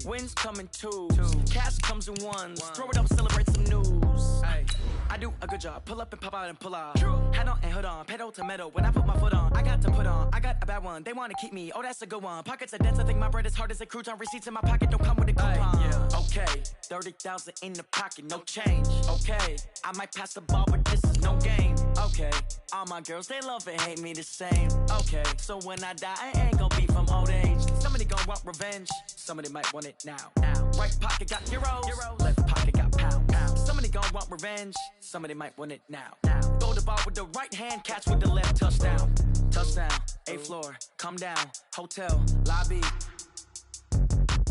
Wins come in twos. Cash comes in ones. Throw it up, celebrate some news. Ay. I do a good job. Pull up and pop out and pull out. Head on and hood on. Pedal to metal. When I put my foot on, I got to put on. I got a bad one. They want to keep me. Oh, that's a good one. Pockets are dense. I think my bread is hard as a crouton. Receipts in my pocket don't come with a coupon. Yeah. Okay. 30,000 in the pocket. No change. Okay. I might pass the ball, but this is no game. Okay. All my girls, they love and hate me the same. Okay. So when I die, I ain't gonna be from old age. Somebody gonna want revenge. Somebody might want it now. Right pocket got euros. Left pocket got pounds. Somebody gonna want revenge. Somebody might want it now. Throw the ball with the right hand, catch with the left. Touchdown. Touchdown. 8th floor. Come down. Hotel. Lobby.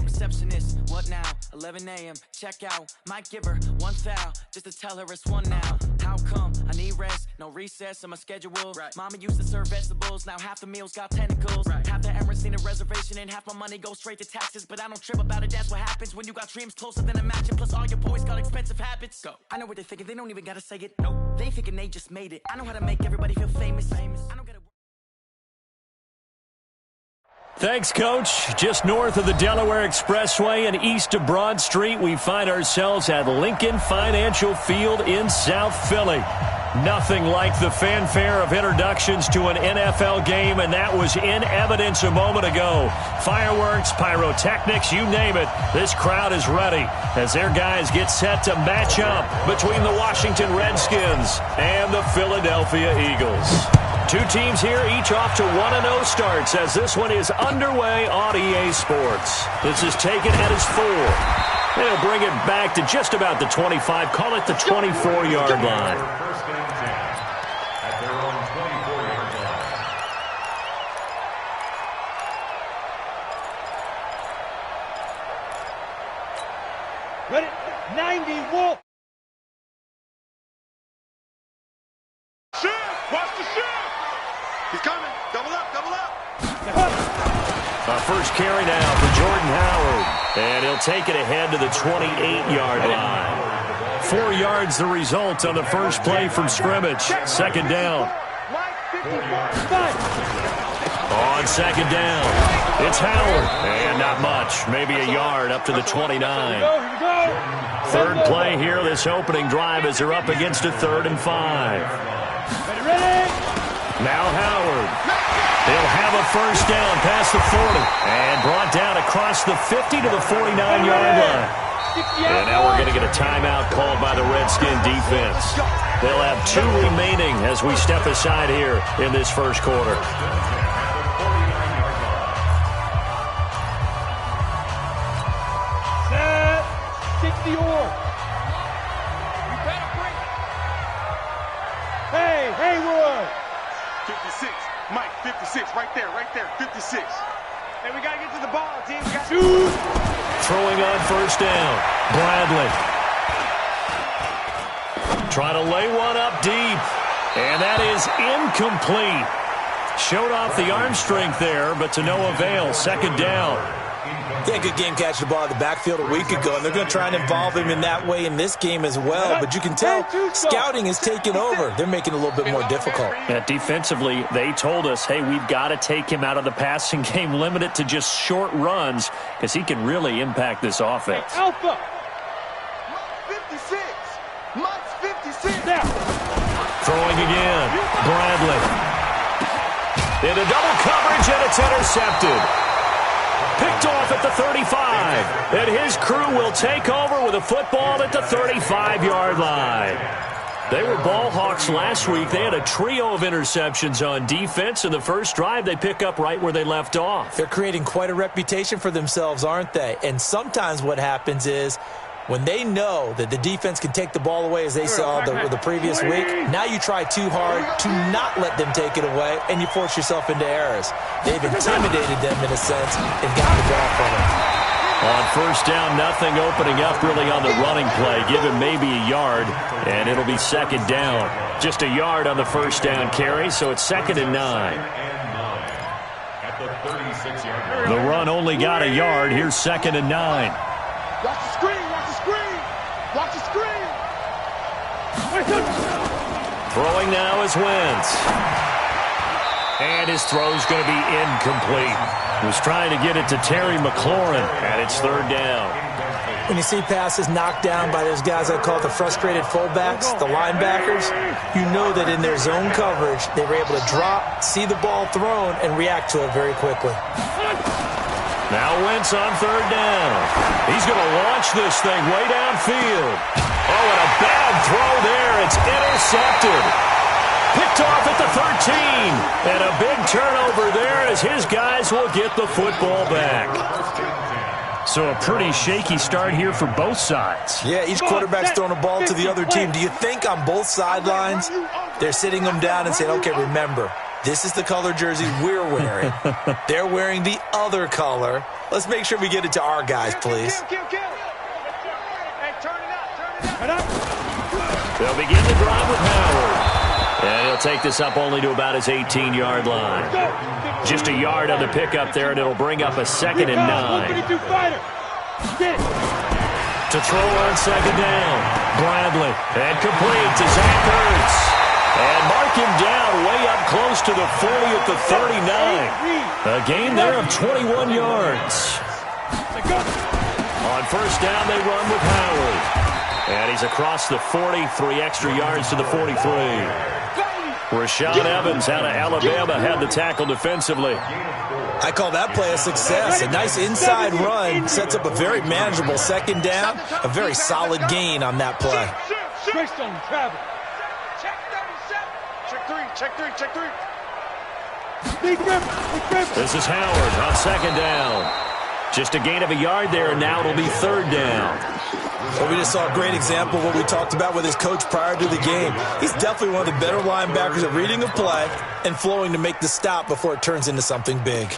Receptionist, what now? 11 a.m. Check out. Might give her one foul just to tell her it's one now. How come? I need rest. No recess in my schedule. Right. Mama used to serve vegetables. Now half the meals got tentacles. Right. Half the Emirates need a reservation and half my money goes straight to taxes. But I don't trip about it. That's what happens when you got dreams closer than a match. And plus all your boys got expensive habits. Go. I know what they're thinking. They don't even gotta say it. Nope. They thinking they just made it. I know how to make everybody feel famous. I don't gotta. Thanks, Coach. Just north of the Delaware Expressway and east of Broad Street, we find ourselves at Lincoln Financial Field in South Philly. Nothing like the fanfare of introductions to an NFL game, and that was in evidence a moment ago. Fireworks, pyrotechnics, you name it. This crowd is ready as their guys get set to match up between the Washington Redskins and the Philadelphia Eagles. Two teams here, each off to 1-0 starts as this one is underway on EA Sports. This is taken at his 4. They'll bring it back to just about the 25, call it the 24-yard line. First and 10 at their own 24-yard line. Ready? 90, Wolf. Watch the shoot! He's coming. Double up, double up. A first carry now for Jordan Howard. And he'll take it ahead to the 28-yard line. 4 yards the result on the first play from scrimmage. Second down. On second down, it's Howard. And not much. Maybe a yard up to the 29. Third play here, this opening drive as they're up against a 3rd and 5. Now Howard. He'll have a first down past the 40 and brought down across the 50 to the 49-yard line. And now we're going to get a timeout called by the Redskin defense. They'll have 2 remaining as we step aside here in this first quarter. Set. 60-or. Hey, Haywood. 56. Mike, 56. Right there, 56. Hey, we got to get to the ball, team. We got to Throwing on first down, Bradley. Trying to lay one up deep. And that is incomplete. Showed off the arm strength there, but to no avail. Second down. Yeah, good game catching the ball in the backfield a week ago, and they're going to try and involve him in that way in this game as well. But you can tell scouting is taking over. They're making it a little bit more difficult. Yeah, defensively, they told us, hey, we've got to take him out of the passing game, limit it to just short runs, because he can really impact this offense. Alpha. 56. Mike's 56. Now. Throwing again, Bradley. Into double coverage, and it's intercepted. Picked off at the 35, and his crew will take over with a football at the 35-yard line. They were ball hawks last week. They had a trio of interceptions on defense. In the first drive, they pick up right where they left off. They're creating quite a reputation for themselves, aren't they? And sometimes what happens is when they know that the defense can take the ball away, as they saw the previous week, now you try too hard to not let them take it away, and you force yourself into errors. They've intimidated them in a sense and gotten the ball from them. On first down, nothing opening up really on the running play. Give him maybe a yard, and it'll be second down. Just a yard on the first down carry, so it's 2nd and 9. The run only got a yard. Here's 2nd and 9. Watch the screen, watch the screen. Watch the screen. Throwing now is Wentz. And his throw's going to be incomplete. Was trying to get it to Terry McLaurin, and it's third down. When you see passes knocked down by those guys I call the frustrated fullbacks, the linebackers, you know that in their zone coverage, they were able to drop, see the ball thrown, and react to it very quickly. Now Wentz on third down. He's going to launch this thing way downfield. Oh, and a bad throw there. It's intercepted. Picked off at the 13. And a big turnover there as his guys will get the football back. So a pretty shaky start here for both sides. Yeah, each quarterback's throwing a ball to the other team. Do you think on both sidelines they're sitting them down and saying, okay, remember, this is the color jersey we're wearing. They're wearing the other color. Let's make sure we get it to our guys, please. They'll begin the drive with Howard. And he'll take this up only to about his 18-yard line. Just a yard on the pickup there, and it'll bring up a 2nd and 9. To throw on second down. Bradley. And complete to Zach Ertz. And mark him down way up close to the 40 at the 39. A gain there of 21 yards. On first down, they run with Howard. And he's across the 40, 3 extra yards to the 43. Rashaan Evans out of Alabama had the tackle defensively. I call that play a success. A nice inside run sets up a very manageable second down. A very solid gain on that play. This is Howard on second down. Just a gain of a yard there, and now it'll be third down. Well, we just saw a great example of what we talked about with his coach prior to the game. He's definitely one of the better linebackers at reading a play and flowing to make the stop before it turns into something big.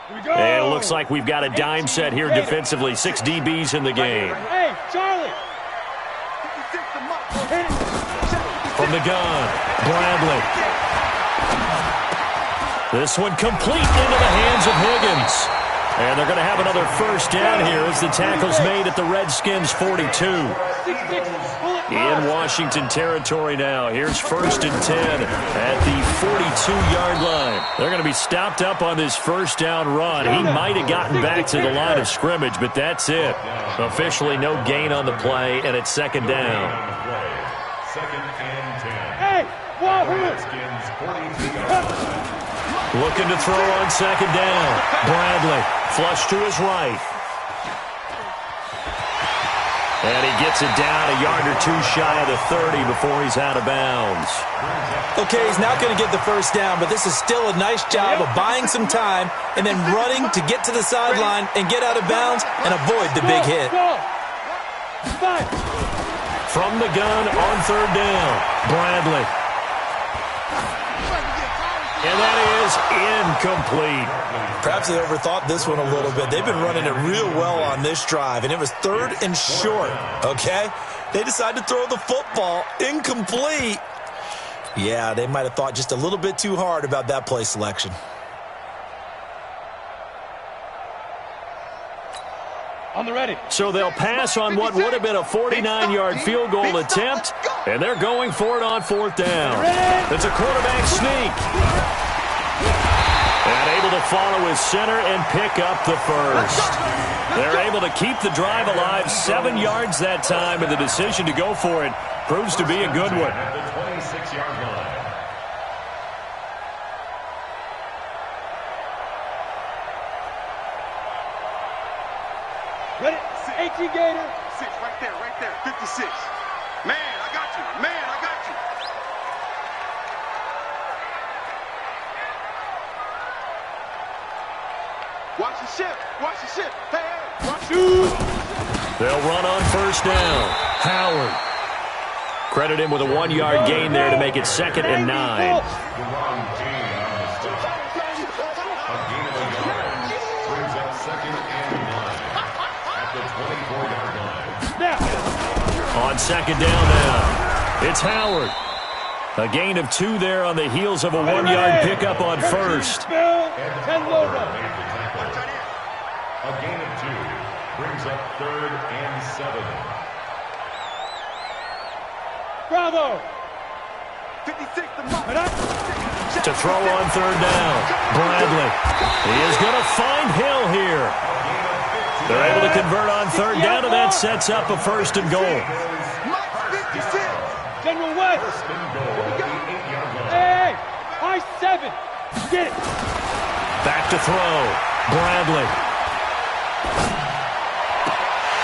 And it looks like we've got a dime set here defensively. 6 DBs in the game. Hey, Charlie. From the gun, Bradley. This one complete into the hands of Higgins. And they're going to have another first down here as the tackle's made at the Redskins' 42. In Washington territory now. Here's 1st and 10 at the 42-yard line. They're going to be stopped up on this first down run. He might have gotten back to the line of scrimmage, but that's it. Officially no gain on the play, and it's second down. 2nd and 10. Hey, Wahoo! Redskins 42. Looking to throw on second down. Bradley, flush to his right. And he gets it down a yard or two shy of the 30 before he's out of bounds. Okay, he's not going to get the first down, but this is still a nice job of buying some time and then running to get to the sideline and get out of bounds and avoid the big hit. From the gun on third down, Bradley. And that is incomplete. Perhaps they overthought this one a little bit. They've been running it real well on this drive, and it was 3rd and short, okay? They decided to throw the football incomplete. Yeah, they might have thought just a little bit too hard about that play selection. On the ready. So they'll pass on what would have been a 49-yard field goal attempt, and they're going for it on 4th down. It's a quarterback sneak. And able to follow his center and pick up the first. They're able to keep the drive alive, 7 yards that time, and the decision to go for it proves to be a good one. At the 26-yard line. Ready? 18 Gator. 6, right there, 56. Man, I got you. Man, I got you. Watch the ship. Watch the ship. Hey, hey. Watch the They'll run on first down. Howard. Credit him with a 1-yard gain there to make it 2nd and 9. The wrong team on the stick. A gain of a yard. Brings up 2nd and 9. At the 24-yard line. On second down now, it's Howard. A gain of 2 there on the heels of a 1-yard pickup on first. 10 logo. A gain of 2 brings up 3rd and 7. Bravo. To throw on third down. Bradley. He is going to find Hill here. They're able to convert on third down, and that sets up a first and goal. General West. Hey, high 7. Get it. Back to throw. Bradley.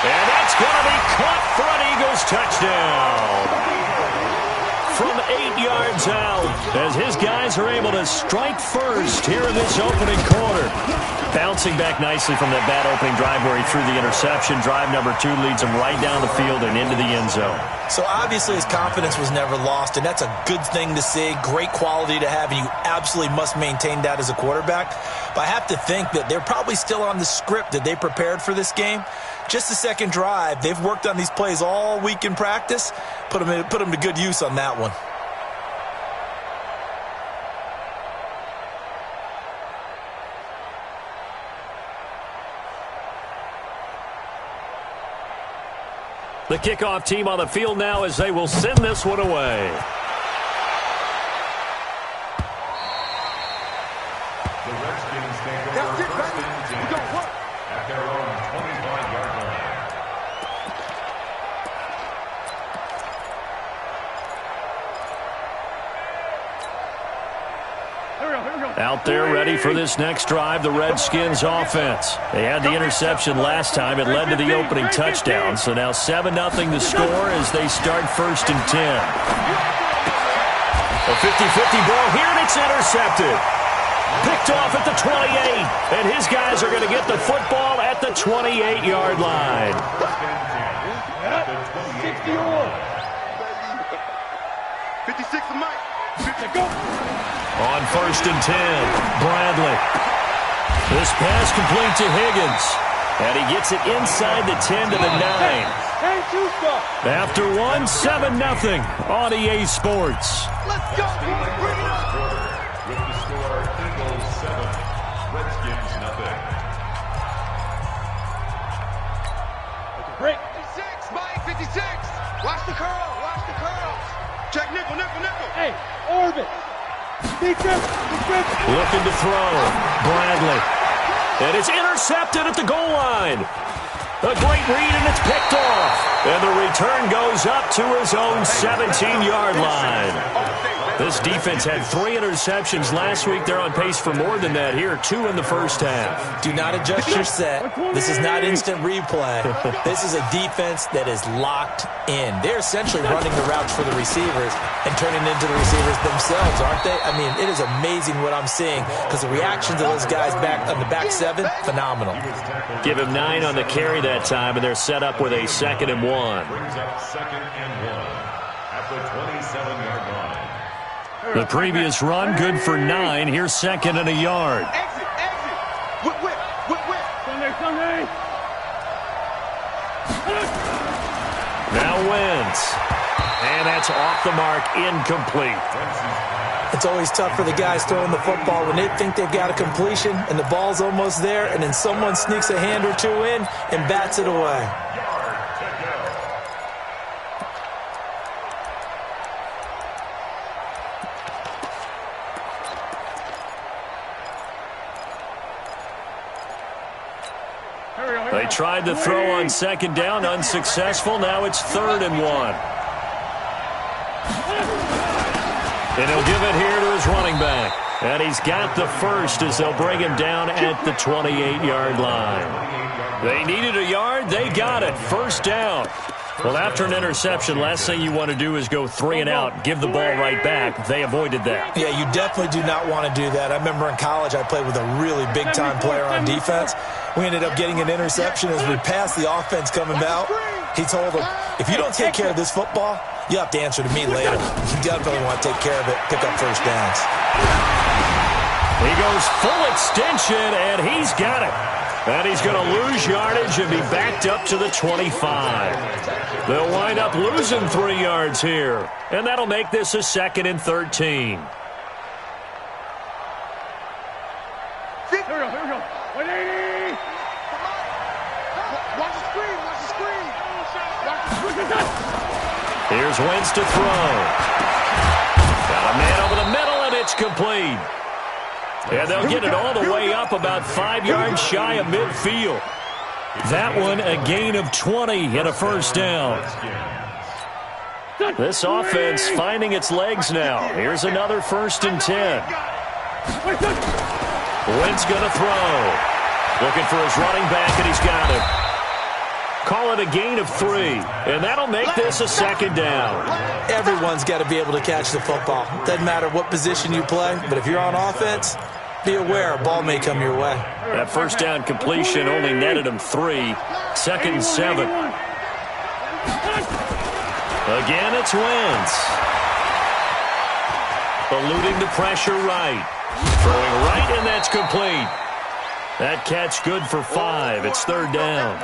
And that's going to be caught for an Eagles touchdown. From 8 yards out, as his guys are able to strike first here in this opening quarter. Bouncing back nicely from that bad opening drive where he threw the interception. Drive number 2 leads him right down the field and into the end zone. So obviously his confidence was never lost, and that's a good thing to see. Great quality to have, and you absolutely must maintain that as a quarterback. But I have to think that they're probably still on the script that they prepared for this game. Just the second drive, they've worked on these plays all week in practice. Put them to good use on that one. The kickoff team on the field now as they will send this one away. The Redskins take over first and 10 at their own 25-yard line. Out there ready for this next drive, the Redskins offense. They had the interception last time. It led to the opening touchdown. So now 7-0 the score as they start first and 10. A 50-50 ball here, and it's intercepted. Picked off at the 28, and his guys are going to get the football at the 28-yard line. 56 of Mike. Go. On first and 10, Bradley. This pass complete to Higgins. And he gets it inside the 10 to the 9. After one, 7-0 on EA Sports. Let's go. Bring it up. With the score, Eagles 7, Redskins 0. Break. 56, Mike, 56. Watch the curl. Watch the curls. Check nickel. Hey, orbit. Looking to throw. Bradley. And it's intercepted at the goal line. A great read, and it's picked off. And the return goes up to his own 17-yard line. This defense had 3 interceptions last week. They're on pace for more than that here. 2 in the first half. Do not adjust your set. This is not instant replay. This is a defense that is locked in. They're essentially running the routes for the receivers and turning into the receivers themselves, aren't they? I mean, it is amazing what I'm seeing because the reactions of those guys back on the back 7, phenomenal. Give him 9 on the carry that time, and they're set up with a 2nd and 1. Brings up 2nd and 1 at the 27-yard line. The previous run, good for 9. Here's 2nd and a yard. Exit. Whip. Sunday. Now Wentz. And that's off the mark, incomplete. It's always tough for the guys throwing the football when they think they've got a completion and the ball's almost there, and then someone sneaks a hand or 2 in and bats it away. They tried to throw on 2nd down, unsuccessful. Now it's 3rd and 1. And he'll give it here to his running back. And he's got the first as they'll bring him down at the 28-yard line. They needed a yard. They got it. First down. Well, after an interception, last thing you want to do is go 3 and out, give the ball right back. They avoided that. Yeah, you definitely do not want to do that. I remember in college I played with a really big-time player on defense. We ended up getting an interception as we passed the offense coming out. He told him, if you don't take care of this football, you have to answer to me later. You definitely want to take care of it, pick up first downs. He goes full extension, and he's got it. And he's going to lose yardage and be backed up to the 25. They'll wind up losing 3 yards here. And that'll make this a 2nd and 13. Here we go. 180. Watch the screen. Here's Wentz to throw. Got a man over the middle, and it's complete. And they'll get it all the way up about 5 yards shy of midfield. That one a gain of 20 and a first down. This offense finding its legs now. Here's another 1st and 10. Wentz going to throw. Looking for his running back, and he's got him. Call it a gain of 3, and that'll make this a 2nd down. Everyone's got to be able to catch the football. Doesn't matter what position you play, but if you're on offense, be aware a ball may come your way. That first down completion only netted him 3. 2nd and 7. Again, it's Wentz. Eluding the pressure right. Throwing right, and that's complete. That catch good for 5. It's 3rd down.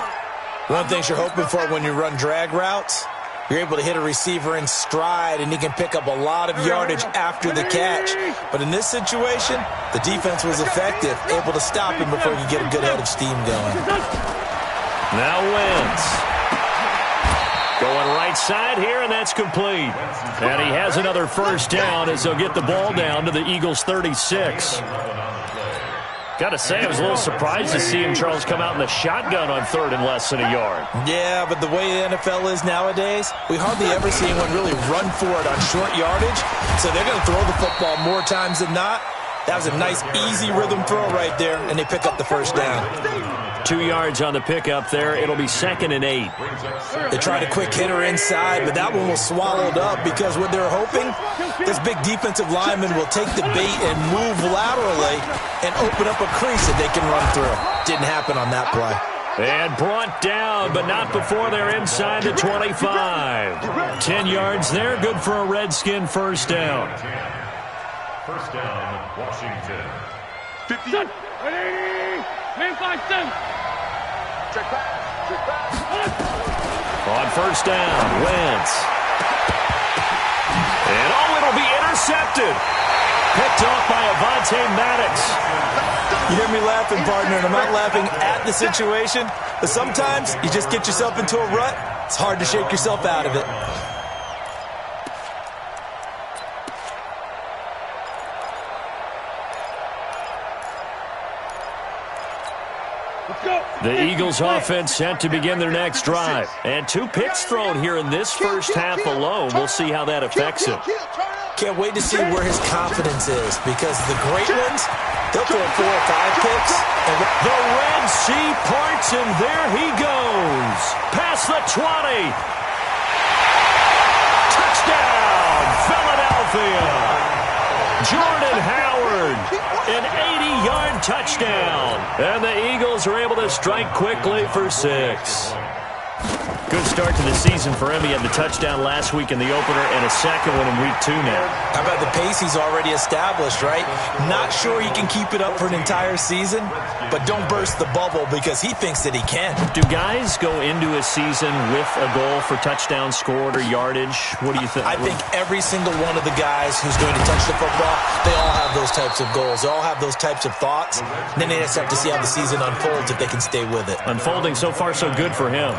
One of the things you're hoping for when you run drag routes, you're able to hit a receiver in stride, and he can pick up a lot of yardage after the catch. But in this situation, the defense was effective, able to stop him before he could get a good head of steam going. Now Wentz. Going right side here, and that's complete. And he has another first down as they'll get the ball down to the Eagles' 36. Got to say, I was a little surprised to see him, Charles, come out in the shotgun on 3rd and less than a yard. Yeah, but the way the NFL is nowadays, we hardly ever see anyone really run for it on short yardage. So they're going to throw the football more times than not. That was a nice, easy rhythm throw right there, and they pick up the first down. 2 yards on the pickup there. It'll be 2nd and 8. They tried a quick hitter inside, but that one was swallowed up because what they're hoping, this big defensive lineman will take the bait and move laterally and open up a crease that they can run through. Didn't happen on that play. And brought down, but not before they're inside the 25. 10 yards there, good for a Redskin first down. First down, Washington. 50. 180. Man 5-7. Check back. On first down, Wentz. And it'll be intercepted. Picked off by Avonte Maddox. You hear me laughing, partner, and I'm not laughing at the situation, but sometimes you just get yourself into a rut. It's hard to shake yourself out of it. The Eagles offense set to begin their next drive. And 2 picks thrown here in this first half alone. We'll see how that affects him. Can't wait to see where his confidence is, because the great ones, they'll throw 4 or 5 picks. And the Red Sea parts, and there he goes. Past the 20. Touchdown, Philadelphia. Jordan Howard, an 80-yard touchdown. And the Eagles are able to strike quickly for 6. Good start to the season for him. He had the touchdown last week in the opener and a second one in week 2 now. How about the pace he's already established, right? Not sure he can keep it up for an entire season, but don't burst the bubble because he thinks that he can. Do guys go into a season with a goal for touchdown scored or yardage? What do you think? I think every single one of the guys who's going to touch the football, they all have those types of goals. They all have those types of thoughts. And then they just have to see how the season unfolds if they can stay with it. Unfolding so far so good for him.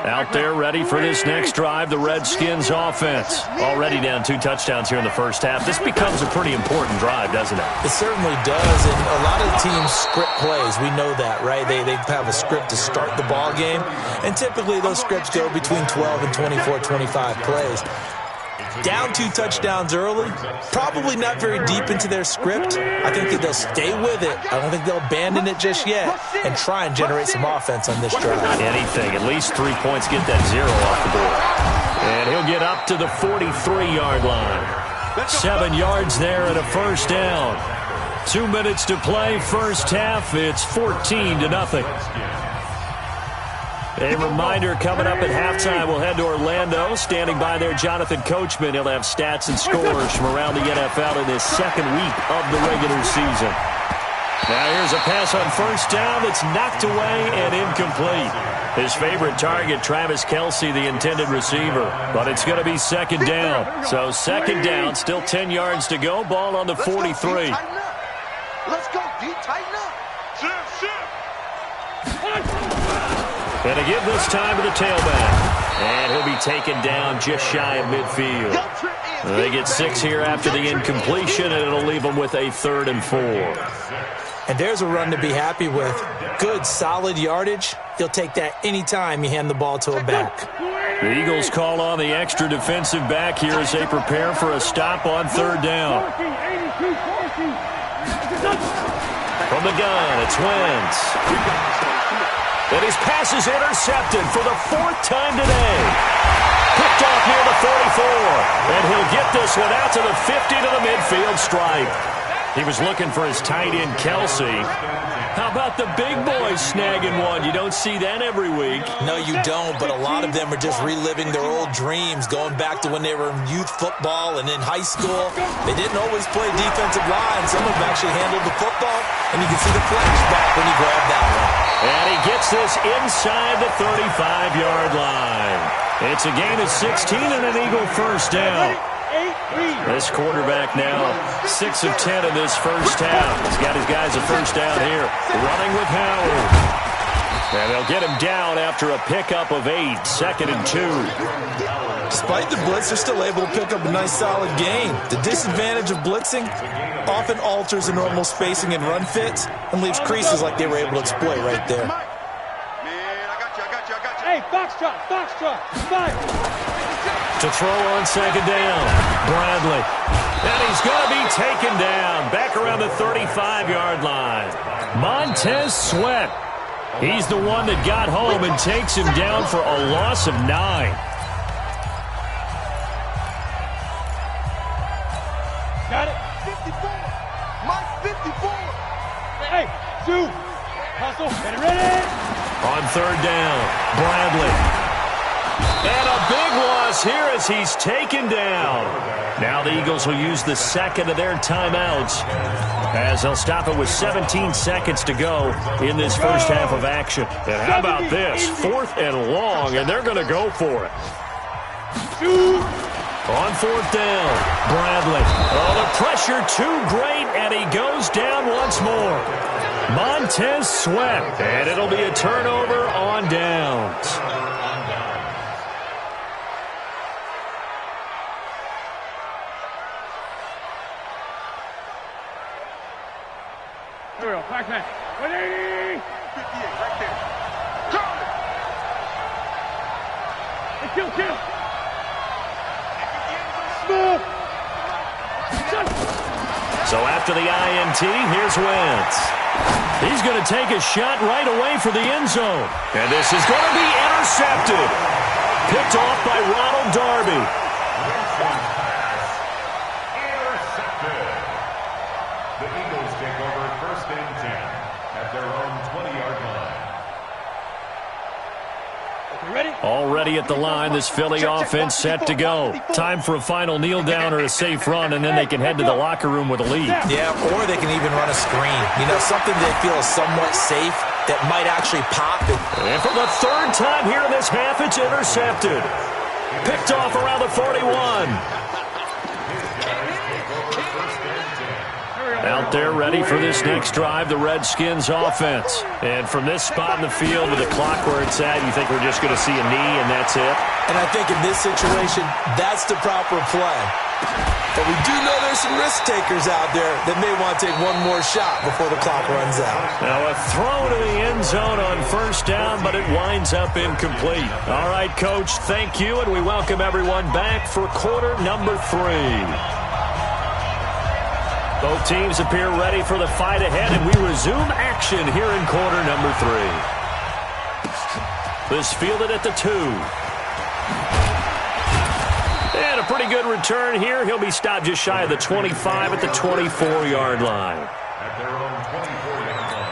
Out there ready for this next drive, the Redskins offense. Already down 2 touchdowns here in the first half. This becomes a pretty important drive, doesn't it? It certainly does, and a lot of the teams script plays. We know that, right? They have a script to start the ball game, and typically those scripts go between 12 and 24, 25 plays. Down 2 touchdowns early, probably not very deep into their script. I think that they'll stay with it. I don't think they'll abandon it just yet and try and generate some offense on this drive. Anything, at least 3 points, get that 0 off the board. And he'll get up to the 43-yard line. 7 yards there and a first down. 2 minutes to play, first half. It's 14-0. A reminder coming up at halftime, we'll head to Orlando. Standing by there, Jonathan Coachman. He'll have stats and scores from around the NFL in this second week of the regular season. Now here's a pass on first down that's knocked away and incomplete. His favorite target, Travis Kelce, the intended receiver. But it's going to be second down. So second down, still 10 yards to go. Ball on the 43. Let's go, D. Tighten up. Shift. And to give this time to the tailback. And he'll be taken down just shy of midfield. They get 6 here after the incompletion, and it'll leave them with a 3rd and 4. And there's a run to be happy with. Good, solid yardage. He'll take that anytime you hand the ball to a back. The Eagles call on the extra defensive back here as they prepare for a stop on 3rd down. From the gun, it's Wentz. And his pass is intercepted for the 4th time today. Picked off near the 44. And he'll get this one out to the 50 to the midfield stripe. He was looking for his tight end, Kelsey. How about the big boys snagging one? You don't see that every week. No, you don't, but a lot of them are just reliving their old dreams, going back to when they were in youth football and in high school. They didn't always play defensive line. Some of them actually handled the football, and you can see the flashback when he grabbed that one. And he gets this inside the 35-yard line. It's a gain of 16 and an Eagle first down. This quarterback now 6 of 10 in this first half. He's got his guys a first down here. Running with Howard. And they'll get him down after a pickup of 8. 2nd and 2. Despite the blitz, they're still able to pick up a nice solid gain. The disadvantage of blitzing often alters the normal spacing and run fits and leaves creases like they were able to exploit right there. Hey, Foxtrot, fight! To throw on 2nd down, Bradley. And he's going to be taken down back around the 35-yard line. Montez Sweat. He's the one that got home and takes him down for a loss of 9. Got it. 54. Mike, 54. Hey, shoot. Hustle. Get it ready. On 3rd down, Bradley. And a big loss here as he's taken down. Now the Eagles will use the 2nd of their timeouts as they'll stop it with 17 seconds to go in this first half of action. And how about this? 4th and long, and they're going to go for it. On 4th down, Bradley. Oh, the pressure too great, and he goes down once more. Montez Sweat, and it'll be a turnover on downs. Here we go, back man. 180! 58, right there. Turn it. Hey, kill! Smooth! So after the INT, here's Wentz. He's going to take a shot right away for the end zone. And this is going to be intercepted. Picked off by Ronald Darby. Intercepted. The Eagles take over 1st and 10 at their own 20-yard line. Ready? Already at the line, this Philly offense set to go. Time for a final kneel down or a safe run, and then they can head to the locker room with a lead. Yeah, or they can even run a screen. You know, something they feel is somewhat safe that might actually pop it. And for the 3rd time here in this half, it's intercepted. Picked off around the 41. Out there ready for this next drive, the Redskins offense. And from this spot in the field with the clock where it's at, you think we're just going to see a knee and that's it? And I think in this situation, that's the proper play. But we do know there's some risk takers out there that may want to take one more shot before the clock runs out. Now a throw to the end zone on 1st down, but it winds up incomplete. All right, Coach, thank you, and we welcome everyone back for quarter number 3. Both teams appear ready for the fight ahead, and we resume action here in quarter number 3. This fielded at the 2. And a pretty good return here. He'll be stopped just shy of the 25 at the 24-yard line. At their own 24-yard line.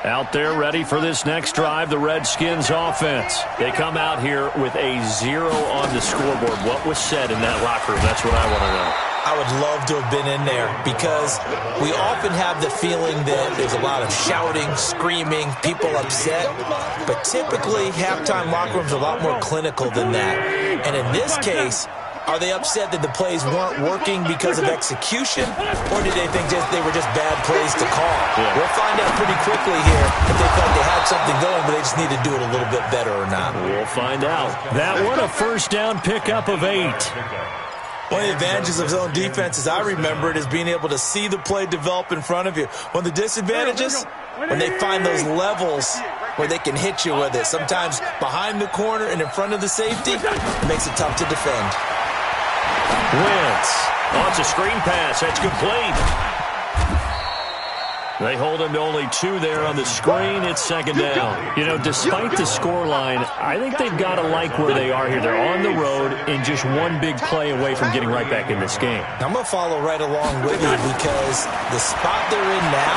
Out there ready for this next drive, the Redskins offense. They come out here with a 0 on the scoreboard. What was said in that locker room? That's what I want to know. I would love to have been in there because we often have the feeling that there's a lot of shouting, screaming, people upset. But typically, halftime locker rooms are a lot more clinical than that. And in this case, are they upset that the plays weren't working because of execution, or did they think they were just bad plays to call? Yeah. We'll find out pretty quickly here if they felt they had something going, but they just need to do it a little bit better or not. We'll find out. That one, a first down pickup of 8. One of the advantages of zone defense, as I remember it, is being able to see the play develop in front of you. One of the disadvantages, when they find those levels where they can hit you with it, sometimes behind the corner and in front of the safety, it makes it tough to defend. Wentz. Oh, it's a screen pass. That's complete. They hold him to only 2 there on the screen. It's second down. You know, despite the scoreline, I think they've got to like where they are here. They're on the road and just one big play away from getting right back in this game. I'm going to follow right along with you because the spot they're in now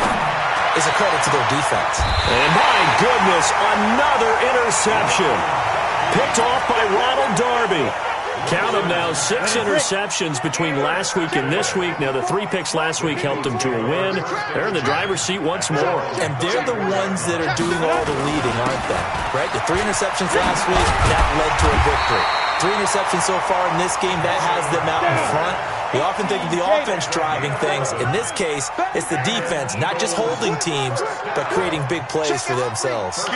is a credit to their defense. And my goodness, another interception. Picked off by Ronald Darby. Count them now, 6 interceptions between last week and this week. Now, the 3 picks last week helped them to a win. They're in the driver's seat once more. And they're the ones that are doing all the leading, aren't they? Right? The 3 interceptions last week, that led to a victory. 3 interceptions so far in this game, that has them out in front. We often think of the offense driving things. In this case, it's the defense, not just holding teams, but creating big plays for themselves. On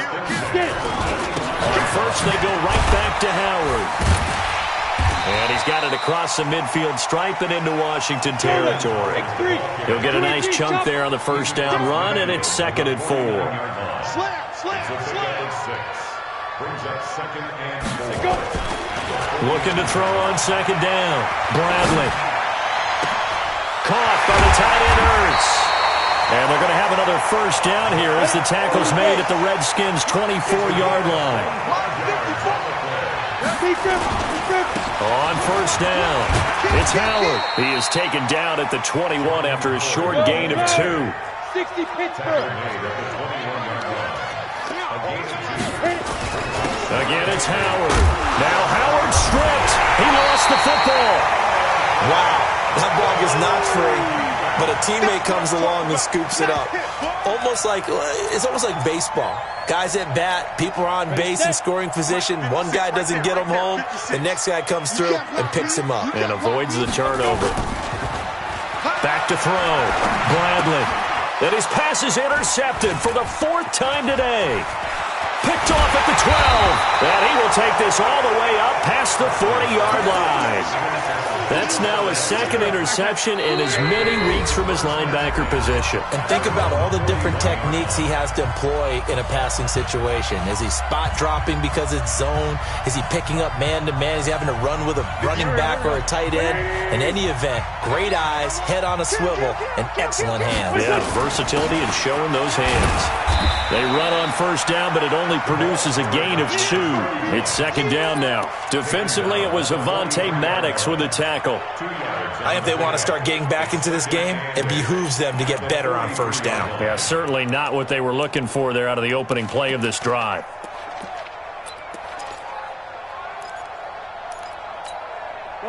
first, they go right back to Howard. And he's got it across the midfield stripe and into Washington territory. He'll get a nice chunk there on the first down run, and it's second and 4. Looking to throw on second down. Bradley. Caught by the tight end Ertz. And they're going to have another first down here as the tackle's made at the Redskins' 24-yard line. On first down, it's Howard. He is taken down at the 21 after a short gain of 2. 60 Pittsburgh. Again, it's Howard. Now Howard stripped. He lost the football. Wow, that ball gets knocked free, but a teammate comes along and scoops it up. It's almost like baseball. Guys at bat, people are on base in scoring position. One guy doesn't get him home. The next guy comes through and picks him up. And avoids the turnover. Back to throw. Bradley. And his pass is intercepted for the 4th time today. Picked off at the 12. And he will take this all the way up past the 40-yard line. That's now his 2nd interception in as many weeks from his linebacker position. And think about all the different techniques he has to employ in a passing situation. Is he spot dropping because it's zone? Is he picking up man-to-man? Is he having to run with a running back or a tight end? In any event, great eyes, head on a swivel, and excellent hands. Yeah, versatility and showing those hands. They run on first down, but it only produces a gain of 2. It's second down now. Defensively, it was Avonte Maddox with a tackle. If they want to start getting back into this game, it behooves them to get better on first down. Yeah, certainly not what they were looking for there out of the opening play of this drive.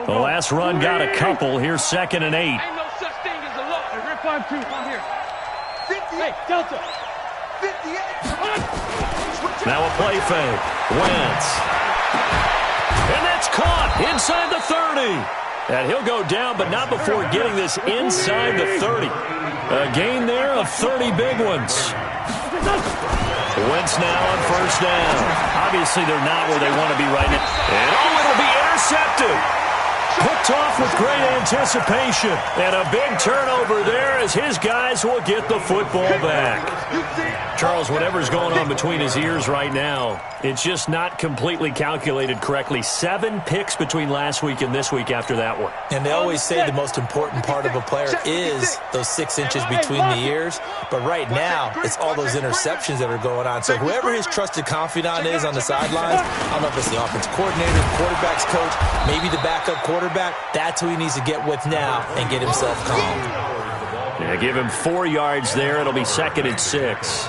The last run got a couple. Here's 2nd and 8. Ain't no such thing as a loss. Rip on 2. Come here. 50. Hey, Delta. 58. Now a play fake. Wentz. And that's caught inside the 30. And he'll go down, but not before getting this inside the 30. A gain there of 30 big ones. Wentz now on first down. Obviously, they're not where they want to be right now. And it'll be intercepted. Picked off with great anticipation. And a big turnover there as his guys will get the football back. Charles, whatever's going on between his ears right now, it's just not completely calculated correctly. 7 picks between last week and this week after that one. And they always say the most important part of a player is those 6 inches between the ears. But right now, it's all those interceptions that are going on. So whoever his trusted confidant is on the sidelines, I don't know if it's the offensive coordinator, the quarterback's coach, maybe the backup quarterback, that's who he needs to get with now and get himself calm. Yeah, give him 4 yards there. It'll be 2nd and 6.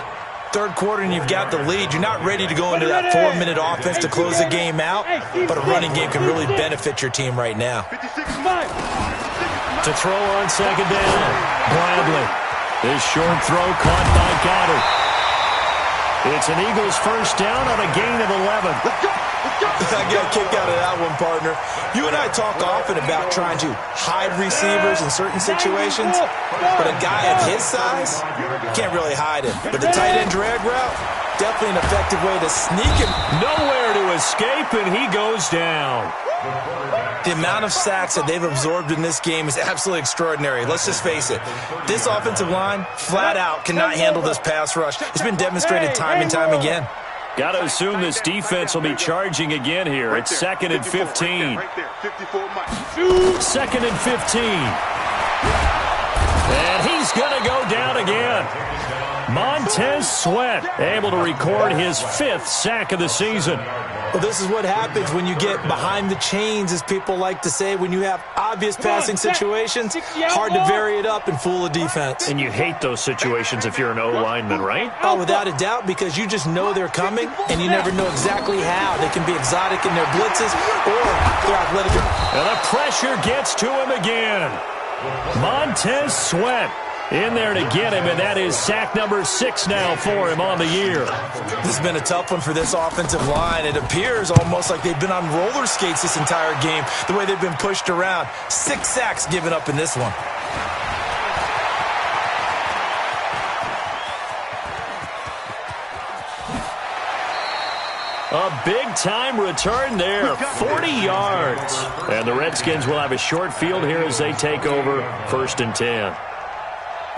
Third quarter and you've got the lead. You're not ready to go into that 4-minute offense to close the game out, but a running game can really benefit your team right now. To throw on second down. Bradley. This short throw caught by Goddard. It's an Eagles first down on a gain of 11. I got a kick out of that one, partner. You and I talk often about trying to hide receivers in certain situations, but a guy of his size can't really hide it. But the tight end drag route, definitely an effective way to sneak him. Nowhere to escape, and he goes down. The amount of sacks that they've absorbed in this game is absolutely extraordinary. Let's just face it. This offensive line, flat out, cannot handle this pass rush. It's been demonstrated time and time again. Got to assume this defense will be charging again here. It's 2nd and 15. 2nd and 15. And he's going to go down again. Montez Sweat able to record his 5th sack of the season. Well, this is what happens when you get behind the chains, as people like to say. When you have obvious passing situations, hard to vary it up and fool a defense. And you hate those situations if you're an O-lineman, right? Oh, without a doubt, because you just know they're coming, and you never know exactly how. They can be exotic in their blitzes, or they're athletic. And the pressure gets to him again. Montez Sweat in there to get him, and that is sack number 6 now for him on the year. This has been a tough one for this offensive line. It appears almost like they've been on roller skates this entire game, the way they've been pushed around. 6 sacks given up in this one. A big-time return there, 40 yards. And the Redskins will have a short field here as they take over 1st and 10.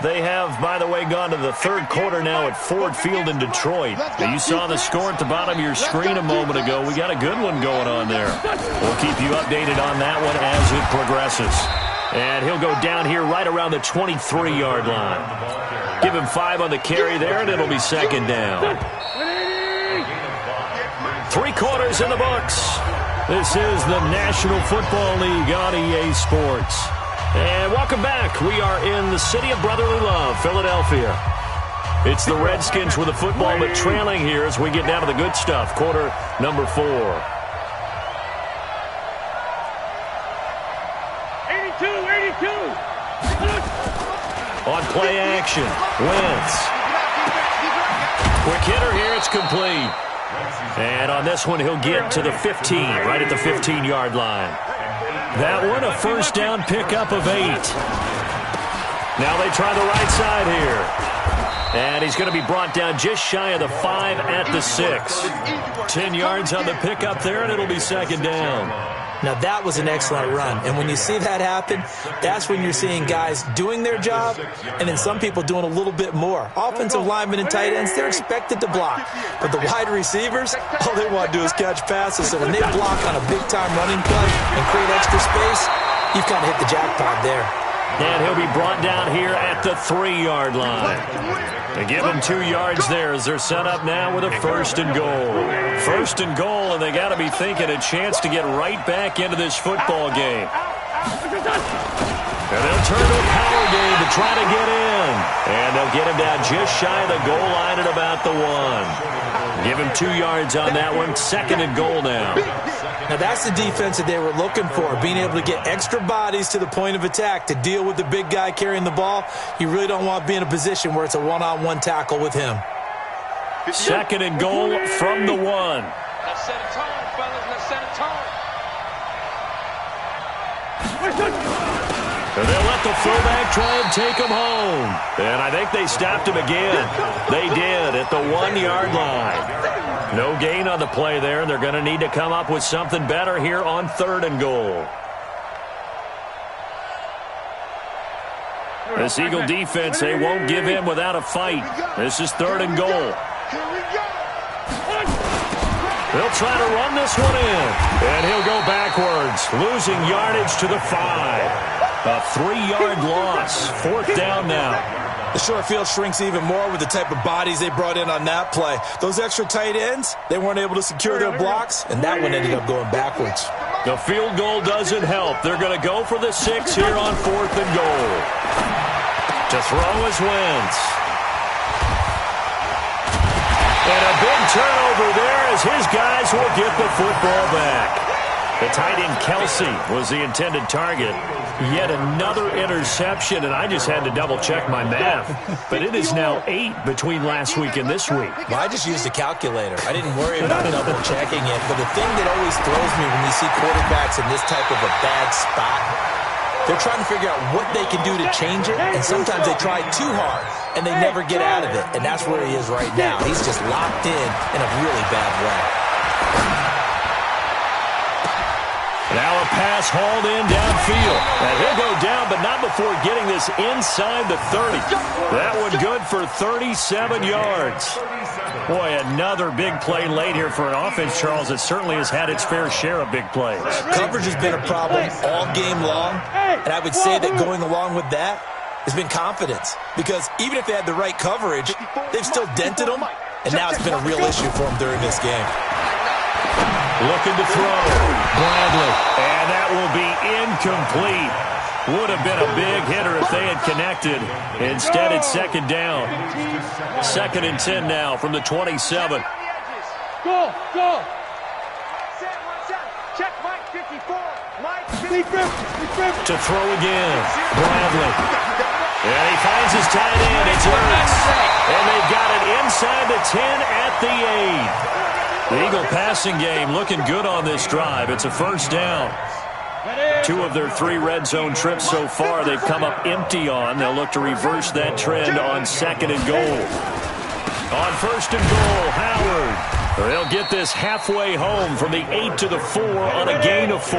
They have, by the way, gone to the 3rd quarter now at Ford Field in Detroit. Now, you saw the score at the bottom of your screen a moment ago. We got a good one going on there. We'll keep you updated on that one as it progresses. And he'll go down here right around the 23-yard line. Give him 5 on the carry there, and it'll be 2nd down. 3 quarters in the books. This is the National Football League on EA Sports. And welcome back. We are in the city of brotherly love, Philadelphia. It's the Redskins with the football, but trailing here as we get down to the good stuff. Quarter number 4. 82. On play action, Wentz. Quick hitter here, it's complete. And on this one, he'll get to the 15, right at the 15-yard line. That one, a first down pickup of 8. Now they try the right side here. And he's going to be brought down just shy of the 5 at the 6. 10 yards on the pickup there, and it'll be 2nd down. Now, that was an excellent run. And when you see that happen, that's when you're seeing guys doing their job and then some people doing a little bit more. Offensive linemen and tight ends, they're expected to block. But the wide receivers, all they want to do is catch passes. So when they block on a big-time running play and create extra space, you've kind of hit the jackpot there. And he'll be brought down here at the 3-yard line. They give him 2 yards there as they're set up now with a 1st and goal. 1st and goal, and they got to be thinking a chance to get right back into this football game. And they'll turn to a power game to try to get in. And they'll get him down just shy of the goal line at about the 1. Give him 2 yards on that one. 2nd and goal now. Now, that's the defense that they were looking for, being able to get extra bodies to the point of attack to deal with the big guy carrying the ball. You really don't want to be in a position where it's a one-on-one tackle with him. 2nd and goal from the 1. Let's set a tone, fellas. Let's set a tone. And they'll let the fullback try and take him home. And I think they stopped him again. They did at the 1-yard line. No gain on the play there. They're going to need to come up with something better here on 3rd and goal. This Eagle defense, they won't give in without a fight. This is 3rd and goal. They'll try to run this one in. And he'll go backwards, losing yardage to the 5. A 3-yard loss. 4th down now. The short field shrinks even more with the type of bodies they brought in on that play. Those extra tight ends, they weren't able to secure their blocks, and that one ended up going backwards. The field goal doesn't help. They're going to go for the 6 here on 4th and goal. To throw is Wentz. And a big turnover there as his guys will get the football back. The tight end Kelsey was the intended target. Yet another interception, and I just had to double-check my math. But it is now 8 between last week and this week. Well, I just used a calculator. I didn't worry about double-checking it. But the thing that always throws me when you see quarterbacks in this type of a bad spot, they're trying to figure out what they can do to change it, and sometimes they try too hard, and they never get out of it. And that's where he is right now. He's just locked in a really bad way. Now a pass hauled in downfield. And he'll go down, but not before getting this inside the 30. That one good for 37 yards. Boy, another big play late here for an offense, Charles, that certainly has had its fair share of big plays. Coverage has been a problem all game long, and I would say that going along with that has been confidence. Because even if they had the right coverage, they've still dented them, and now it's been a real issue for them during this game. Looking to throw. Bradley. And that will be incomplete. Would have been a big hitter if they had connected. Instead, it's second down. 2nd and 10 now from the 27. Go, go. Check Mike 54. Mike 54. To throw again. Bradley. And he finds his tight end. It's Ertz. And they've got it inside the 10 at the 8. The Eagle passing game looking good on this drive. It's a first down. 2 of their 3 red zone trips so far they've come up empty on. They'll look to reverse that trend on 2nd and goal. On 1st and goal, Howard. They'll get this halfway home from the 8 to the 4 on a gain of 4.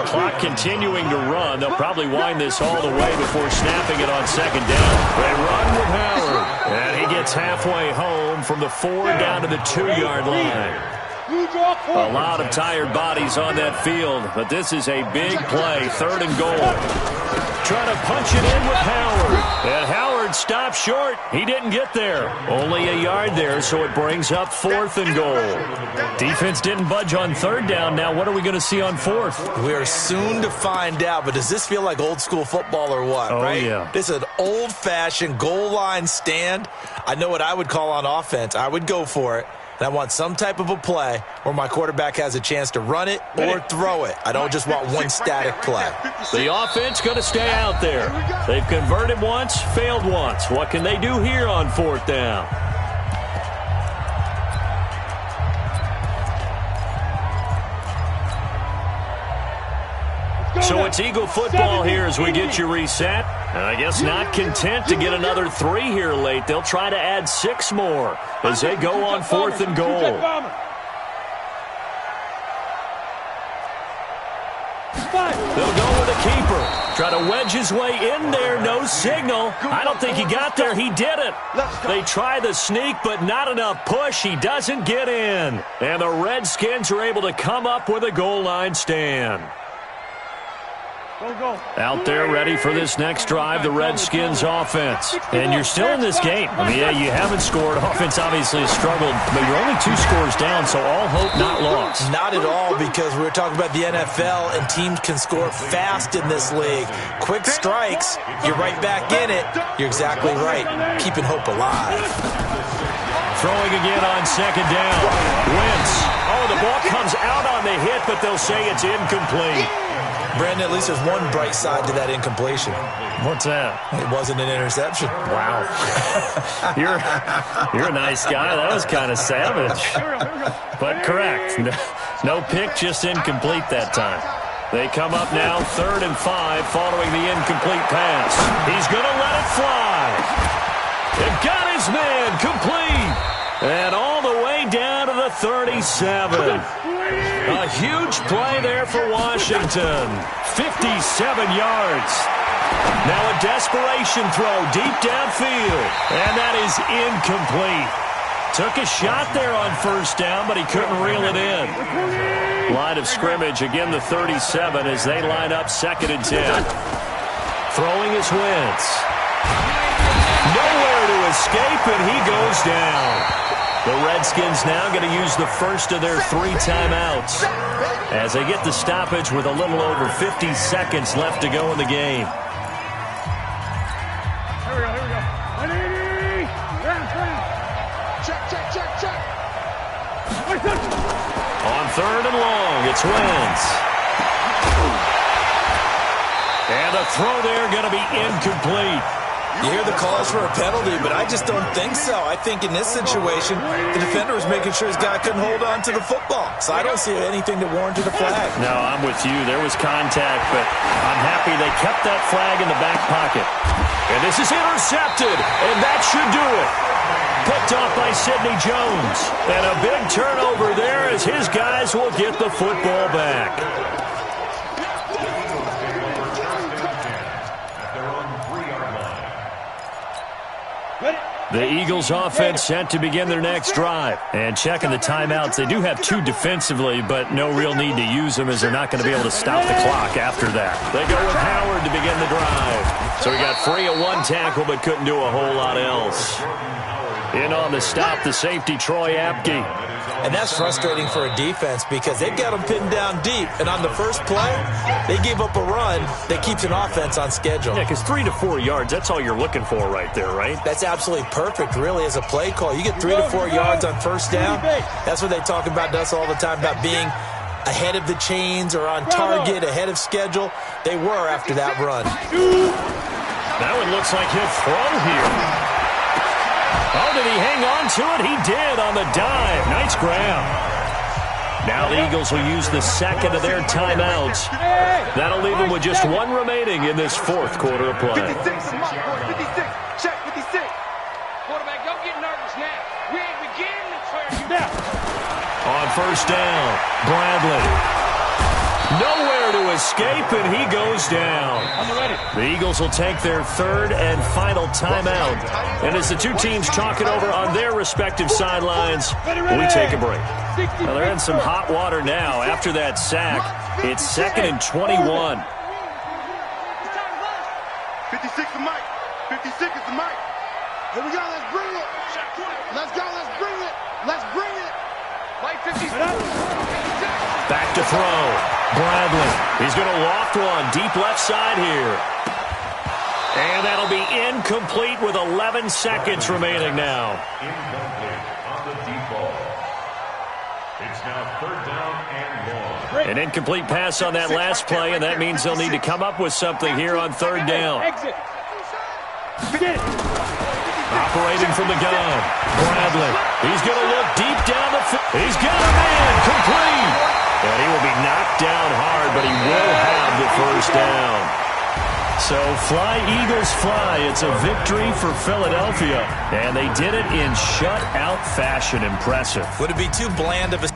Clock continuing to run. They'll probably wind this all the way before snapping it on 2nd down. They run with Howard. And he gets halfway home from the 4 down to the 2-yard line. A lot of tired bodies on that field, but this is a big play. 3rd and goal. Trying to punch it in with Howard. And Howard stopped short. He didn't get there. Only a yard there, so it brings up 4th and goal. Defense didn't budge on 3rd down. Now what are we going to see on 4th? We are soon to find out, but does this feel like old school football or what? Oh, right? Yeah. This is an old-fashioned goal line stand. I know what I would call on offense. I would go for it. And I want some type of a play where my quarterback has a chance to run it or throw it. I don't just want one static play. The offense going to stay out there. They've converted once, failed once. What can they do here on 4th down? So it's Eagle football here as we get you reset. And I guess not content to get another 3 here late. They'll try to add 6 more as they go on 4th and goal. They'll go with a keeper. Try to wedge his way in there. No signal. I don't think he got there. He didn't. They try the sneak, but not enough push. He doesn't get in. And the Redskins are able to come up with a goal line stand. Out there ready for this next drive, the Redskins offense. And you're still in this game. I mean, yeah, you haven't scored. Offense obviously has struggled, but you're only 2 scores down, so all hope not lost. Not at all, because we were talking about the NFL, and teams can score fast in this league. Quick strikes, you're right back in it. You're exactly right. Keeping hope alive. Throwing again on 2nd down. Wentz. Oh, the ball comes out on the hit, but they'll say it's incomplete. Brandon, at least there's one bright side to that incompletion. What's that? It wasn't an interception. Wow. You're a nice guy. That was kind of savage. But correct. No pick, just incomplete that time. They come up now 3rd and 5 following the incomplete pass. He's going to let it fly. They've got his man complete. And all the way down to the 37. A huge play there for Washington. 57 yards. Now a desperation throw deep downfield. And that is incomplete. Took a shot there on 1st down, but he couldn't reel it in. Line of scrimmage, again the 37 as they line up 2nd and 10. Throwing his Wentz. Nowhere to escape, and he goes down. The Redskins now going to use the first of their 3 timeouts as they get the stoppage with a little over 50 seconds left to go in the game. Here we go. 180. Check. On 3rd and long, it's Wentz. And the throw there going to be incomplete. You hear the calls for a penalty, but I just don't think so. I think in this situation, the defender was making sure his guy couldn't hold on to the football. So I don't see anything that warranted a flag. No, I'm with you. There was contact, but I'm happy they kept that flag in the back pocket. And this is intercepted, and that should do it. Picked off by Sidney Jones. And a big turnover there as his guys will get the football back. The Eagles offense set to begin their next drive. And checking the timeouts, they do have 2 defensively, but no real need to use them as they're not going to be able to stop the clock after that. They go with Howard to begin the drive. So he got free of 1 tackle but couldn't do a whole lot else. In on the stop, the safety, Troy Apke. And that's frustrating for a defense because they've got them pinned down deep. And on the first play, they gave up a run that keeps an offense on schedule. Yeah, because 3 to 4 yards, that's all you're looking for right there, right? That's absolutely perfect, really, as a play call. You get 3 to 4 yards on first down. That's what they talk about to us all the time, about being ahead of the chains or on target, ahead of schedule. They were after that run. That one looks like he'll throw here. Oh, did he hang on to it? He did on the dive. Nice grab. Now the Eagles will use the second of their timeouts. That'll leave them with just 1 remaining in this 4th quarter of play. 56, check 56. Quarterback, don't get nervous now. We ain't beginning to clear you down. On first down, Bradley. Nowhere to escape, and he goes down. The Eagles will take their 3rd and final timeout. And as the 2 teams talk it over on their respective sidelines, we take a break. Now they're in some hot water now after that sack. It's 2nd and 21. 56 is Mike. 56 is the Mike. Here we go. Let's bring it. Let's go. Let's bring it. Let's bring it. Play 56. Back to throw. Bradley. He's going to loft one deep left side here. And that'll be incomplete with 11 seconds remaining now. Incomplete on the deep ball. It's now 3rd down and long. An incomplete pass on that last play, and that means they'll need to come up with something here on 3rd down. Exit. Operating from the gun, Bradley. He's going to look deep down the field. He's got a man complete. And he will be knocked down hard, but he will have the first down. So fly, Eagles, fly. It's a victory for Philadelphia. And they did it in shutout fashion. Impressive. Would it be too bland of a...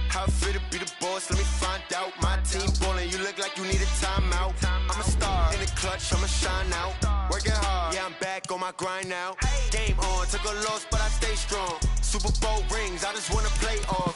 How fit to be the boss? Let me find out. My team ballin', you look like you need a timeout. I'm a star in the clutch, I'ma shine out. Working hard, yeah, I'm back on my grind now. Game on, took a loss, but I stay strong. Super Bowl rings, I just wanna play on.